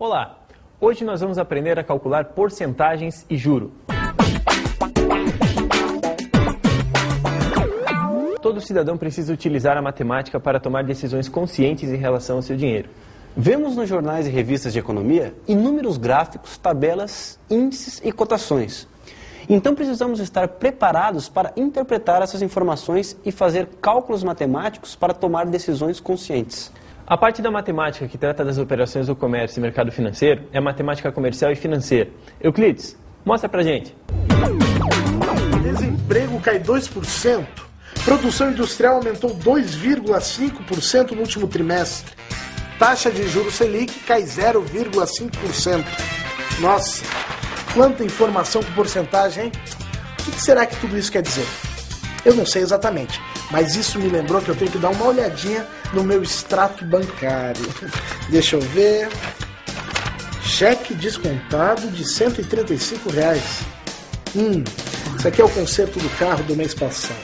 Olá! Hoje nós vamos aprender a calcular porcentagens e juro. Todo cidadão precisa utilizar a matemática para tomar decisões conscientes em relação ao seu dinheiro. Vemos nos jornais e revistas de economia inúmeros gráficos, tabelas, índices e cotações. Então precisamos estar preparados para interpretar essas informações e fazer cálculos matemáticos para tomar decisões conscientes. A parte da matemática que trata das operações do comércio e mercado financeiro é a matemática comercial e financeira. Euclides, mostra pra gente. Desemprego cai 2%. Produção industrial aumentou 2,5% no último trimestre. Taxa de juros Selic cai 0,5%. Nossa, quanta informação com porcentagem, hein? O que será que tudo isso quer dizer? Eu não sei exatamente, mas isso me lembrou que eu tenho que dar uma olhadinha no meu extrato bancário. Deixa eu ver. Cheque descontado de R$135. Isso aqui é o conserto do carro do mês passado.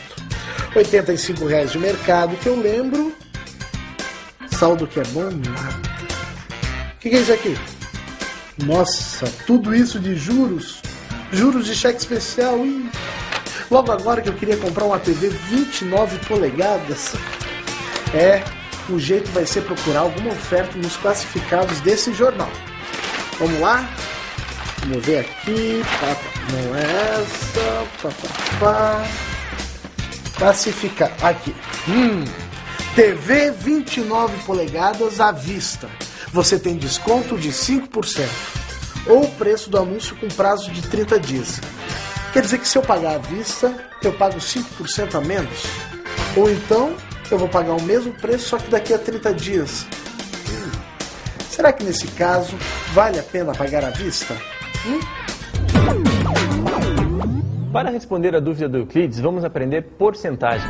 R$85 de mercado, que eu lembro. Saldo que é bom, nada. O que é isso aqui? Nossa, tudo isso de juros. Juros de cheque especial. Logo agora que eu queria comprar uma TV 29 polegadas. O jeito vai ser procurar alguma oferta nos classificados desse jornal. Vamos lá? Vamos ver aqui. Não é essa. Classificar. Aqui. TV 29 polegadas à vista. Você tem desconto de 5%. Ou o preço do anúncio com prazo de 30 dias. Quer dizer que se eu pagar à vista, eu pago 5% a menos? Ou então, eu vou pagar o mesmo preço, só que daqui a 30 dias. Será que nesse caso, vale a pena pagar à vista? Para responder a dúvida do Euclides, vamos aprender porcentagem.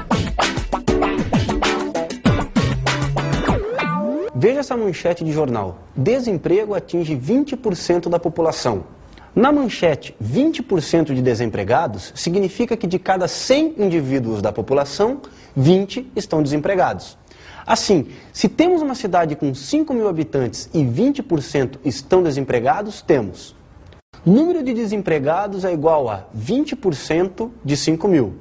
Veja essa manchete de jornal. Desemprego atinge 20% da população. Na manchete, 20% de desempregados significa que de cada 100 indivíduos da população, 20 estão desempregados. Assim, se temos uma cidade com 5 mil habitantes e 20% estão desempregados, temos número de desempregados é igual a 20% de 5 mil,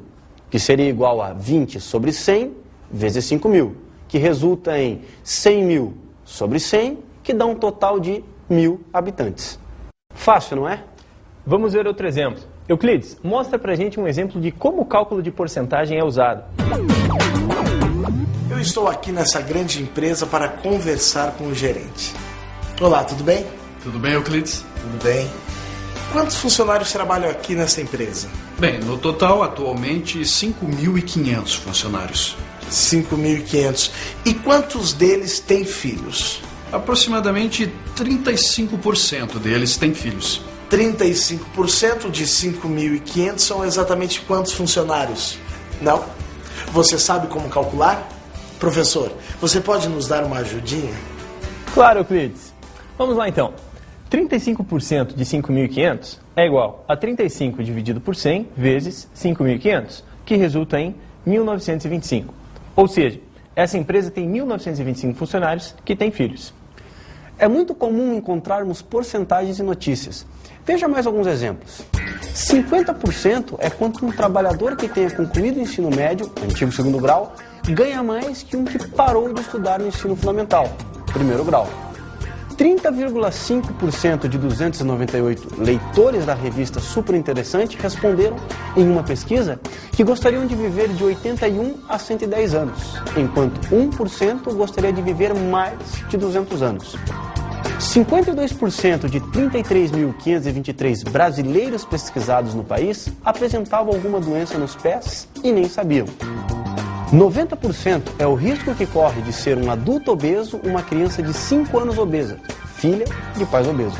que seria igual a 20 sobre 100 vezes 5 mil, que resulta em 100 mil sobre 100, que dá um total de 1.000 habitantes. Fácil, não é? Vamos ver outro exemplo. Euclides, mostra pra gente um exemplo de como o cálculo de porcentagem é usado. Eu estou aqui nessa grande empresa para conversar com o gerente. Olá, tudo bem? Tudo bem, Euclides? Tudo bem. Quantos funcionários trabalham aqui nessa empresa? Bem, no total, atualmente, 5.500 funcionários. 5.500. E quantos deles têm filhos? Aproximadamente 35% deles têm filhos. 35% de 5.500 são exatamente quantos funcionários? Não? Você sabe como calcular? Professor, você pode nos dar uma ajudinha? Claro, Euclides. Vamos lá então. 35% de 5.500 é igual a 35 dividido por 100 vezes 5.500, que resulta em 1.925. Ou seja, essa empresa tem 1.925 funcionários que têm filhos. É muito comum encontrarmos porcentagens em notícias. Veja mais alguns exemplos. 50% é quanto um trabalhador que tenha concluído o ensino médio, antigo segundo grau, ganha mais que um que parou de estudar no ensino fundamental, primeiro grau. 30,5% de 298 leitores da revista Super Interessante responderam em uma pesquisa que gostariam de viver de 81 a 110 anos, enquanto 1% gostaria de viver mais de 200 anos. 52% de 33.523 brasileiros pesquisados no país apresentavam alguma doença nos pés e nem sabiam. 90% é o risco que corre de ser um adulto obeso, uma criança de 5 anos obesa, filha de pais obesos.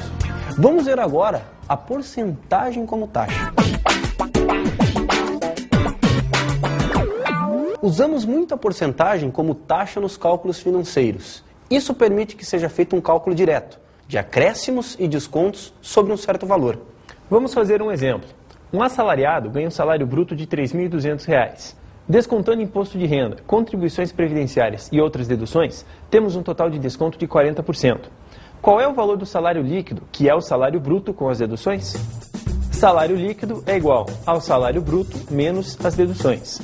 Vamos ver agora a porcentagem como taxa. Usamos muito a porcentagem como taxa nos cálculos financeiros. Isso permite que seja feito um cálculo direto, de acréscimos e descontos sobre um certo valor. Vamos fazer um exemplo. Um assalariado ganha um salário bruto de R$ 3.200. Descontando imposto de renda, contribuições previdenciárias e outras deduções, temos um total de desconto de 40%. Qual é o valor do salário líquido, que é o salário bruto com as deduções? Salário líquido é igual ao salário bruto menos as deduções.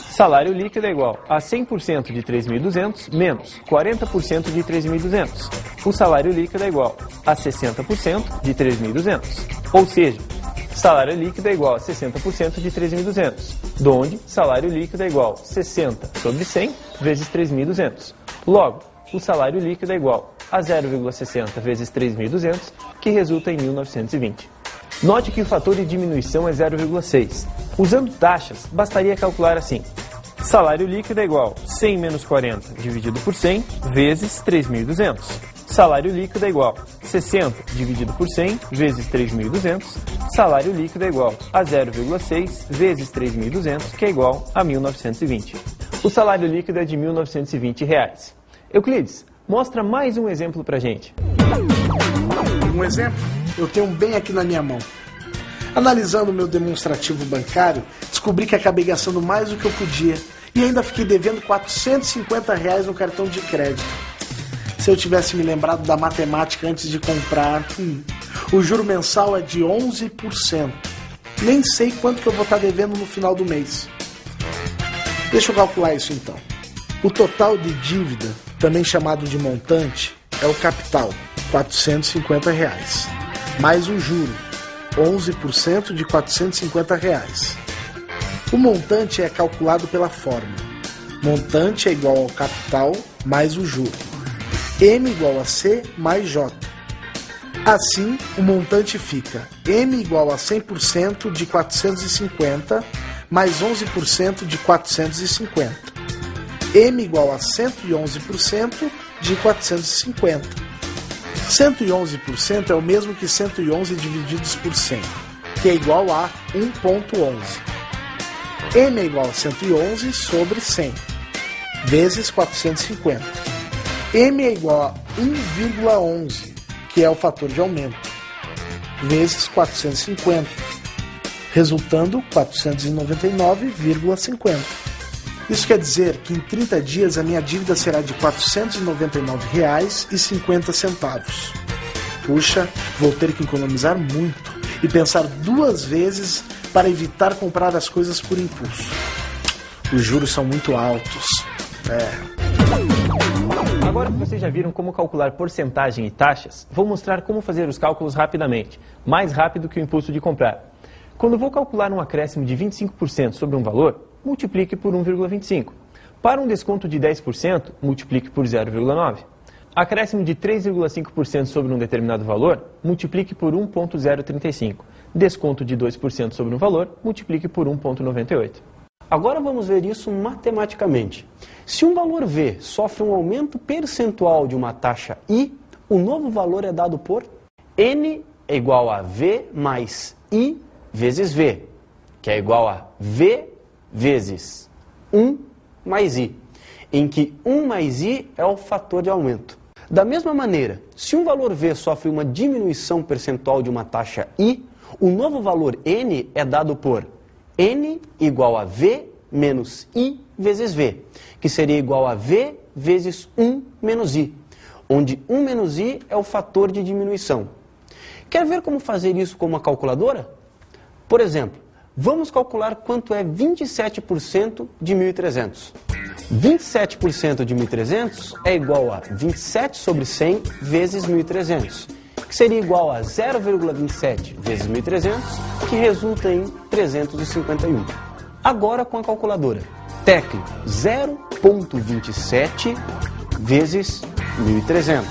Salário líquido é igual a 100% de 3.200 menos 40% de 3.200. O salário líquido é igual a 60% de 3.200. Ou seja, salário líquido é igual a 60% de 3.200, donde salário líquido é igual a 60 sobre 100 vezes 3.200. Logo, o salário líquido é igual a 0,60 vezes 3.200, que resulta em 1.920. Note que o fator de diminuição é 0,6. Usando taxas, bastaria calcular assim. Salário líquido é igual a 100 menos 40 dividido por 100 vezes 3.200. Salário líquido é igual a 60 dividido por 100 vezes 3.200. Salário líquido é igual a 0,6 vezes 3.200, que é igual a 1.920. O salário líquido é de R$ 1.920. Euclides, mostra mais um exemplo pra gente. Um exemplo? Eu tenho um bem aqui na minha mão. Analisando o meu demonstrativo bancário, descobri que acabei gastando mais do que eu podia e ainda fiquei devendo R$ 450 no cartão de crédito. Se eu tivesse me lembrado da matemática antes de comprar, o juro mensal é de 11%. Nem sei quanto que eu vou estar devendo no final do mês. Deixa eu calcular isso então. O total de dívida, também chamado de montante, é o capital, R$ 450, mais o juro, 11% de R$ 450. O montante é calculado pela fórmula. Montante é igual ao capital mais o juro. M igual a C mais J. Assim, o montante fica M igual a 100% de 450 mais 11% de 450. M igual a 111% de 450. 111% é o mesmo que 111 divididos por 100, que é igual a 1,11. M é igual a 111 sobre 100, vezes 450. M é igual a 1,11, que é o fator de aumento, vezes 450, resultando 499,50. Isso quer dizer que em 30 dias a minha dívida será de R$ 499,50. Puxa, vou ter que economizar muito e pensar duas vezes para evitar comprar as coisas por impulso. Os juros são muito altos. Agora que vocês já viram como calcular porcentagem e taxas, vou mostrar como fazer os cálculos rapidamente, mais rápido que o impulso de comprar. Quando vou calcular um acréscimo de 25% sobre um valor, multiplique por 1,25. Para um desconto de 10%, multiplique por 0,9. Acréscimo de 3,5% sobre um determinado valor, multiplique por 1,035. Desconto de 2% sobre um valor, multiplique por 1,98. Agora vamos ver isso matematicamente. Se um valor V sofre um aumento percentual de uma taxa I, o novo valor é dado por N é igual a V mais I vezes V, que é igual a V vezes 1 mais I, em que 1 mais I é o fator de aumento. Da mesma maneira, se um valor V sofre uma diminuição percentual de uma taxa I, o novo valor N é dado por N igual a V menos I vezes V, que seria igual a V vezes 1 menos I, onde 1 menos I é o fator de diminuição. Quer ver como fazer isso com uma calculadora? Por exemplo, vamos calcular quanto é 27% de 1.300. 27% de 1.300 é igual a 27 sobre 100 vezes 1.300, que seria igual a 0,27 vezes 1.300, que resulta em 351. Agora com a calculadora. Tecle 0,27 vezes 1.300.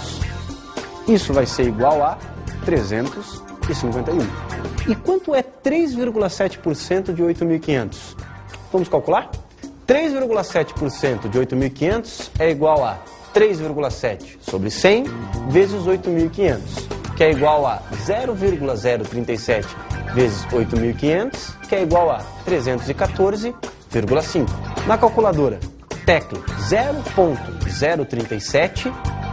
Isso vai ser igual a 351. E quanto é 3,7% de 8.500? Vamos calcular? 3,7% de 8.500 é igual a 3,7 sobre 100 vezes 8.500, que é igual a 0,037 vezes 8.500, que é igual a 314,5. Na calculadora, tecle 0,037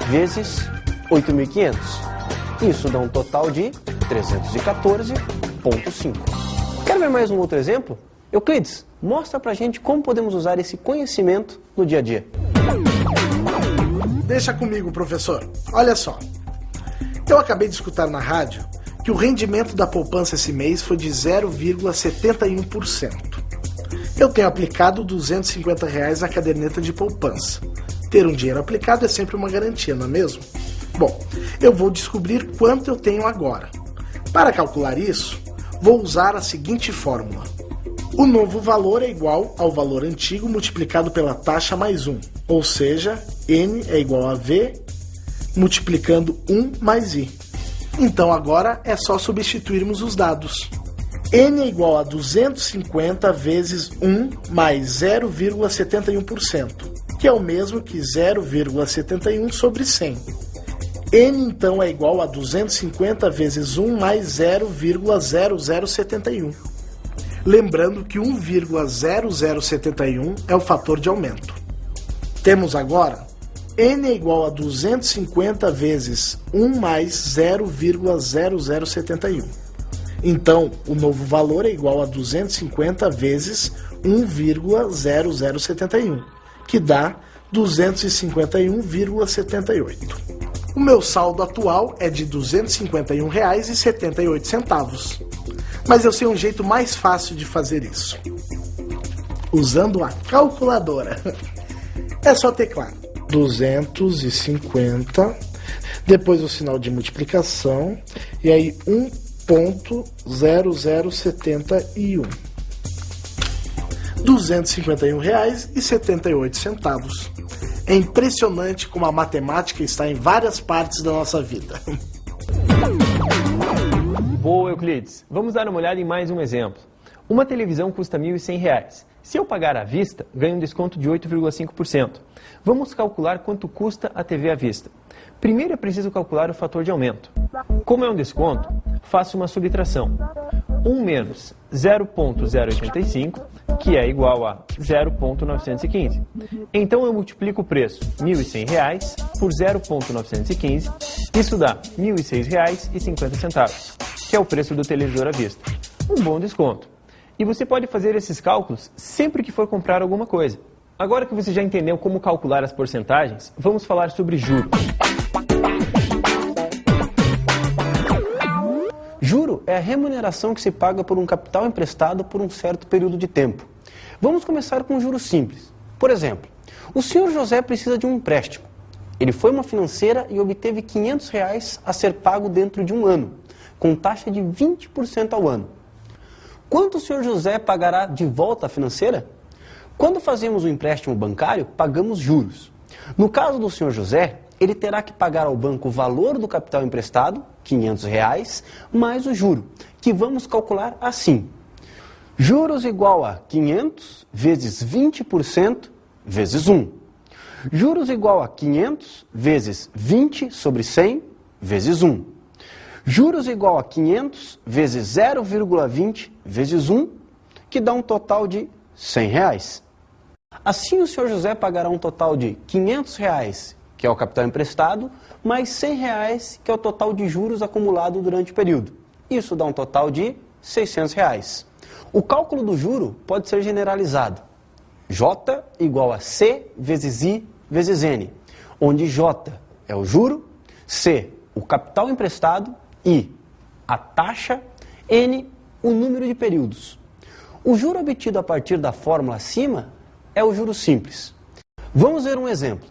vezes 8.500. Isso dá um total de 314,5. Quer ver mais um outro exemplo? Euclides, mostra pra gente como podemos usar esse conhecimento no dia a dia. Deixa comigo, professor. Olha só. Eu acabei de escutar na rádio que o rendimento da poupança esse mês foi de 0,71%. Eu tenho aplicado R$ 250 na caderneta de poupança. Ter um dinheiro aplicado é sempre uma garantia, não é mesmo? Bom, eu vou descobrir quanto eu tenho agora. Para calcular isso, vou usar a seguinte fórmula. O novo valor é igual ao valor antigo multiplicado pela taxa mais 1, ou seja, N é igual a V multiplicando 1 mais I. Então agora é só substituirmos os dados. N é igual a 250 vezes 1 mais 0,71%, que é o mesmo que 0,71 sobre 100. N então é igual a 250 vezes 1 mais 0,0071. Lembrando que 1,0071 é o fator de aumento. Temos agora N é igual a 250 vezes 1 mais 0,0071. Então, o novo valor é igual a 250 vezes 1,0071, que dá 251,78. O meu saldo atual é de R$ 251,78. Mas eu sei um jeito mais fácil de fazer isso. Usando a calculadora. É só teclar 250, depois o sinal de multiplicação, e aí 1,0071. R$ 251,78. É impressionante como a matemática está em várias partes da nossa vida. Boa, Euclides. Vamos dar uma olhada em mais um exemplo. Uma televisão custa R$ 1.100. Se eu pagar à vista, ganho um desconto de 8,5%. Vamos calcular quanto custa a TV à vista. Primeiro é preciso calcular o fator de aumento. Como é um desconto, faço uma subtração. 1 menos 0,085, que é igual a 0,915. Então eu multiplico o preço R$ 1.100 por 0,915. Isso dá R$ 1.006,50, que é o preço do televisor à vista. Um bom desconto. E você pode fazer esses cálculos sempre que for comprar alguma coisa. Agora que você já entendeu como calcular as porcentagens, vamos falar sobre juros. Juro é a remuneração que se paga por um capital emprestado por um certo período de tempo. Vamos começar com um juro simples. Por exemplo, o senhor José precisa de um empréstimo. Ele foi a uma financeira e obteve R$ 500 a ser pago dentro de um ano, com taxa de 20% ao ano. Quanto o senhor José pagará de volta à financeira? Quando fazemos um empréstimo bancário, pagamos juros. No caso do senhor José, ele terá que pagar ao banco o valor do capital emprestado, R$ 500, mais o juro, que vamos calcular assim. Juros igual a 500 vezes 20% vezes 1. Juros igual a 500 vezes 20 sobre 100 vezes 1. Juros igual a 500 vezes 0,20 vezes 1, que dá um total de R$ 100. Assim, o senhor José pagará um total de R$ 500, que é o capital emprestado, mais R$ 100, que é o total de juros acumulado durante o período. Isso dá um total de R$ 600. O cálculo do juro pode ser generalizado. J igual a C vezes I vezes N, onde J é o juro, C o capital emprestado, I a taxa, N o número de períodos. O juro obtido a partir da fórmula acima é o juro simples. Vamos ver um exemplo.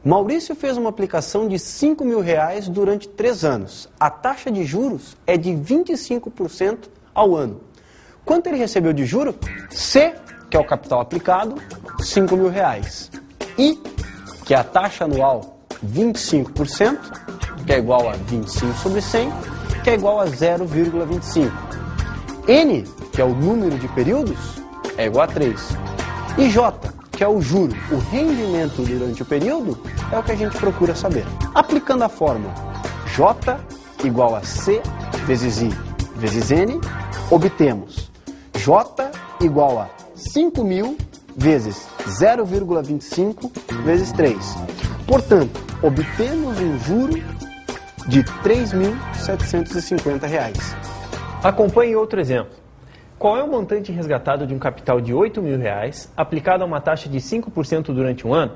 Maurício fez uma aplicação de R$ 5.000 durante 3 anos. A taxa de juros é de 25% ao ano. Quanto ele recebeu de juro? C, que é o capital aplicado, R$ 5.000. I, que é a taxa anual, 25%, que é igual a 25 sobre 100, que é igual a 0,25. N, que é o número de períodos, é igual a 3. E J, que é o juro, o rendimento durante o período, é o que a gente procura saber. Aplicando a fórmula J igual a C vezes I vezes N, obtemos J igual a 5.000 vezes 0,25 vezes 3. Portanto, obtemos um juro de R$ 3.750. Acompanhe outro exemplo. Qual é o montante resgatado de um capital de R$ 8.000 aplicado a uma taxa de 5% durante um ano?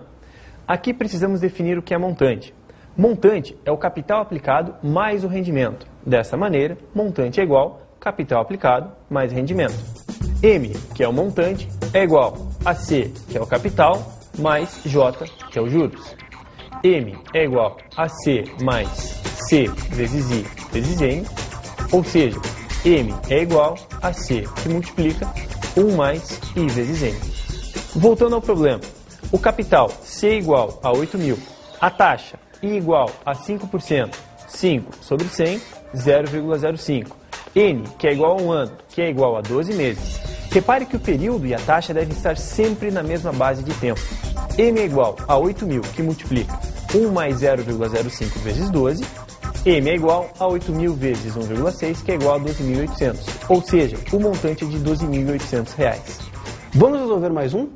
Aqui precisamos definir o que é montante. Montante é o capital aplicado mais o rendimento. Dessa maneira, montante é igual capital aplicado mais rendimento. M, que é o montante, é igual a C, que é o capital, mais J, que é os juros. M é igual a C mais C vezes I vezes N, ou seja, M é igual a C que multiplica 1 mais I vezes N. Voltando ao problema, o capital C é igual a 8.000, a taxa I igual a 5%, 5 sobre 100, 0,05. N, que é igual a 1 ano, que é igual a 12 meses. Repare que o período e a taxa devem estar sempre na mesma base de tempo. M é igual a 8.000, que multiplica 1 mais 0,05 vezes 12. M é igual a 8.000 vezes 1,6, que é igual a 12.800. Ou seja, o montante é de R$ 12.800. Vamos resolver mais um?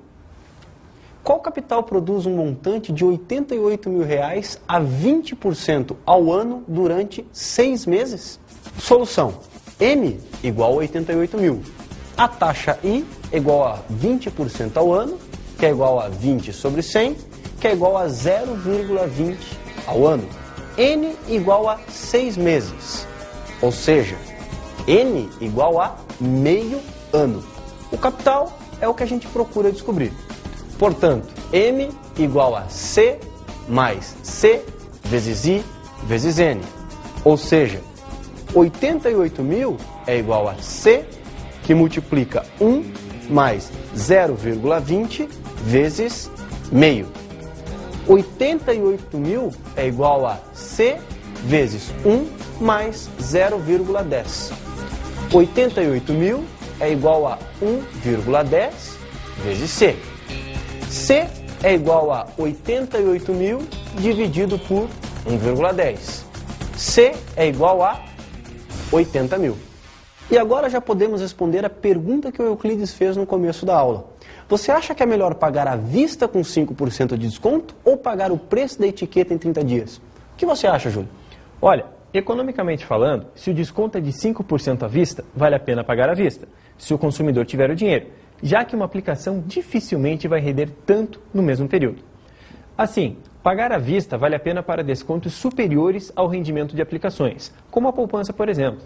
Qual capital produz um montante de R$ 88.000 a 20% ao ano durante 6 meses? Solução. M igual a 88.000. A taxa I é igual a 20% ao ano, que é igual a 20 sobre 100, que é igual a 0,20 ao ano. N igual a 6 meses, ou seja, N igual a meio ano. O capital é o que a gente procura descobrir. Portanto, M igual a C mais C vezes I vezes N. Ou seja, 88.000 é igual a C, que multiplica 1 mais 0,20 vezes meio. 88.000 é igual a C vezes 1 mais 0,10. 88.000 é igual a 1,10 vezes C. C é igual a 88.000 dividido por 1,10. C é igual a 80.000. E agora já podemos responder a pergunta que o Euclides fez no começo da aula. Você acha que é melhor pagar à vista com 5% de desconto ou pagar o preço da etiqueta em 30 dias? O que você acha, Júlio? Olha, economicamente falando, se o desconto é de 5% à vista, vale a pena pagar à vista, se o consumidor tiver o dinheiro, já que uma aplicação dificilmente vai render tanto no mesmo período. Assim, pagar à vista vale a pena para descontos superiores ao rendimento de aplicações, como a poupança, por exemplo.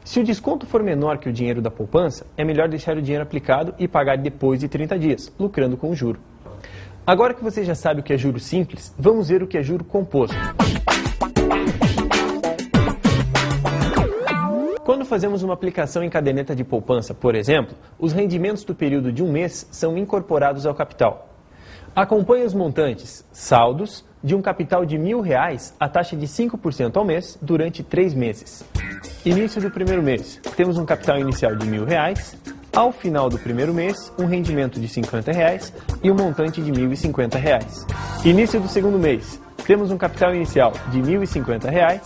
Se o desconto for menor que o dinheiro da poupança, é melhor deixar o dinheiro aplicado e pagar depois de 30 dias, lucrando com o juro. Agora que você já sabe o que é juro simples, vamos ver o que é juro composto. Quando fazemos uma aplicação em caderneta de poupança, por exemplo, os rendimentos do período de um mês são incorporados ao capital. Acompanhe os montantes saldos de um capital de R$1.000 a taxa de 5% ao mês durante 3 meses. Início do primeiro mês, temos um capital inicial de R$1.000, ao final do primeiro mês, um rendimento de R$50 e um montante de R$1.050. Início do segundo mês, temos um capital inicial de R$1.050,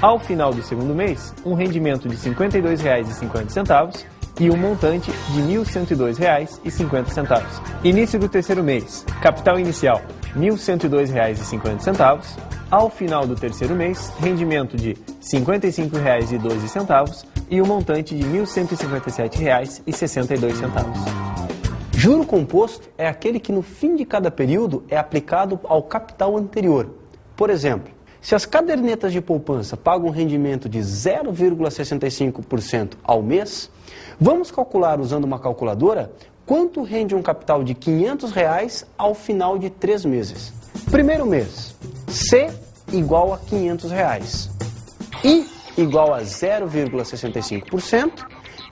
ao final do segundo mês, um rendimento de R$52,50 e um montante de R$1.102,50. Início do terceiro mês, capital inicial R$1.102,50, ao final do terceiro mês, rendimento de R$55,12 e um montante de R$1.157,62. Juro composto é aquele que no fim de cada período é aplicado ao capital anterior. Por exemplo, se as cadernetas de poupança pagam um rendimento de 0,65% ao mês, vamos calcular usando uma calculadora quanto rende um capital de R$500 ao final de 3 meses. Primeiro mês, C igual a R$500. I igual a 0,65%,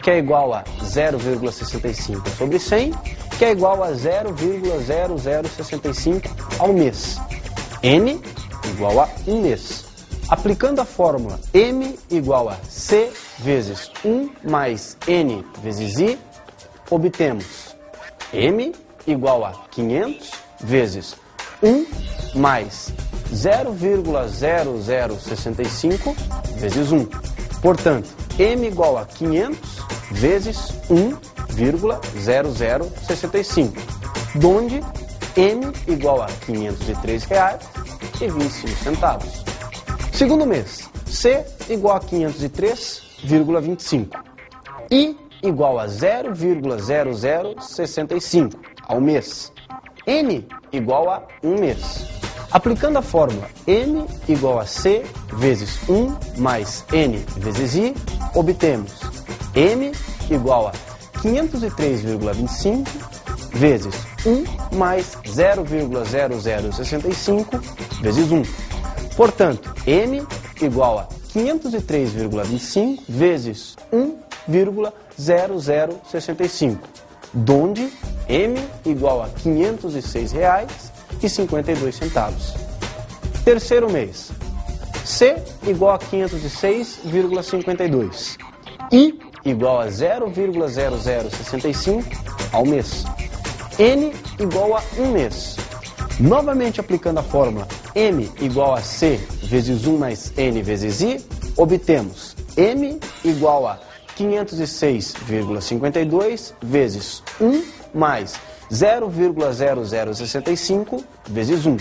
que é igual a 0,65 sobre 100, que é igual a 0,0065 ao mês. N igual a 1 mês. Aplicando a fórmula M igual a C vezes 1 mais N vezes I, obtemos M igual a 500 vezes 1 mais 0,0065 vezes 1. Portanto, M igual a 500 vezes 1,0065, donde M igual a R$503,25. Segundo mês, C igual a 503,25. I igual a 0,0065 ao mês. N igual a 1 mês. Aplicando a fórmula M igual a C vezes 1 mais N vezes I, obtemos M igual a 503,25 vezes 1 mais 0,0065 vezes 1. Portanto, M igual a 503,25 vezes 1,0065, donde M igual a R$ 506,52. Terceiro mês, C igual a 506,52, I igual a 0,0065 ao mês, N igual a 1 mês. Novamente aplicando a fórmula M igual a C vezes 1 mais N vezes I, obtemos M igual a 506,52 vezes 1 mais 0,0065 vezes 1.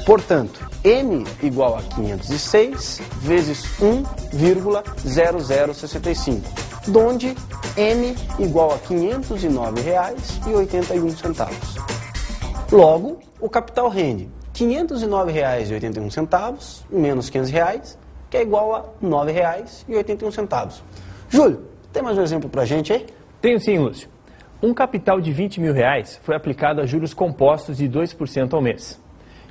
Portanto, M igual a 506 vezes 1,0065, donde M igual a R$ 509,81. Logo, o capital rende R$ 509,81 menos R$ 500, que é igual a R$ 9,81. Júlio, tem mais um exemplo para a gente aí? Tenho sim, Lúcio. Um capital de R$ 20.000 foi aplicado a juros compostos de 2% ao mês.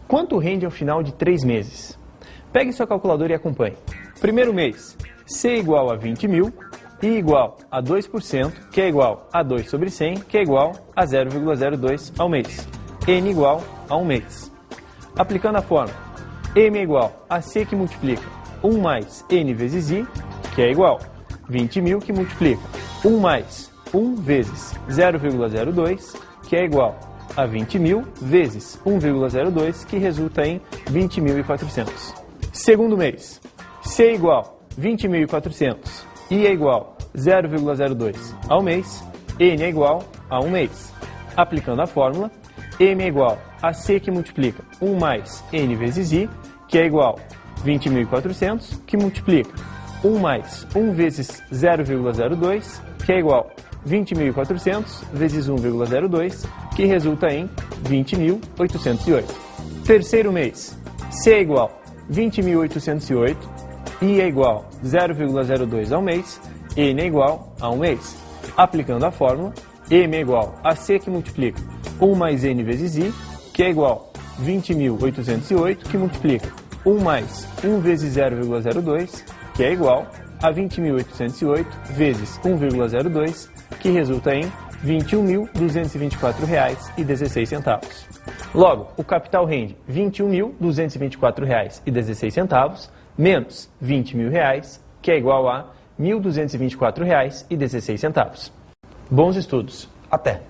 Quanto rende ao final de 3 meses? Pegue sua calculadora e acompanhe. Primeiro mês, C igual a 20.000, I igual a 2%, que é igual a 2 sobre 100, que é igual a 0,02 ao mês. N igual a 1 mês. Aplicando a fórmula, M é igual a C que multiplica 1 mais N vezes I, que é igual a 20.000 que multiplica 1 mais 1 vezes 0,02, que é igual a 20.000 vezes 1,02, que resulta em 20.400. Segundo mês, C é igual a 20.400, I é igual a 0,02 ao mês, N é igual a 1 mês. Aplicando a fórmula, M é igual a C que multiplica 1 mais N vezes I, que é igual a 20.400, que multiplica 1 mais 1 vezes 0,02, que é igual a 20.400 vezes 1,02, que resulta em 20.808. Terceiro mês, C é igual a 20.808, I é igual a 0,02 ao mês, N é igual a 1 mês. Aplicando a fórmula, M é igual a C que multiplica 1 mais N vezes I, que é igual a 20.808, que multiplica 1 mais 1 vezes 0,02, que é igual a 20.808 vezes 1,02, que resulta em R$ 21.224,16. Logo, o capital rende R$ 21.224,16 menos R$ 20.000, que é igual a R$ 1.224,16. Bons estudos! Até!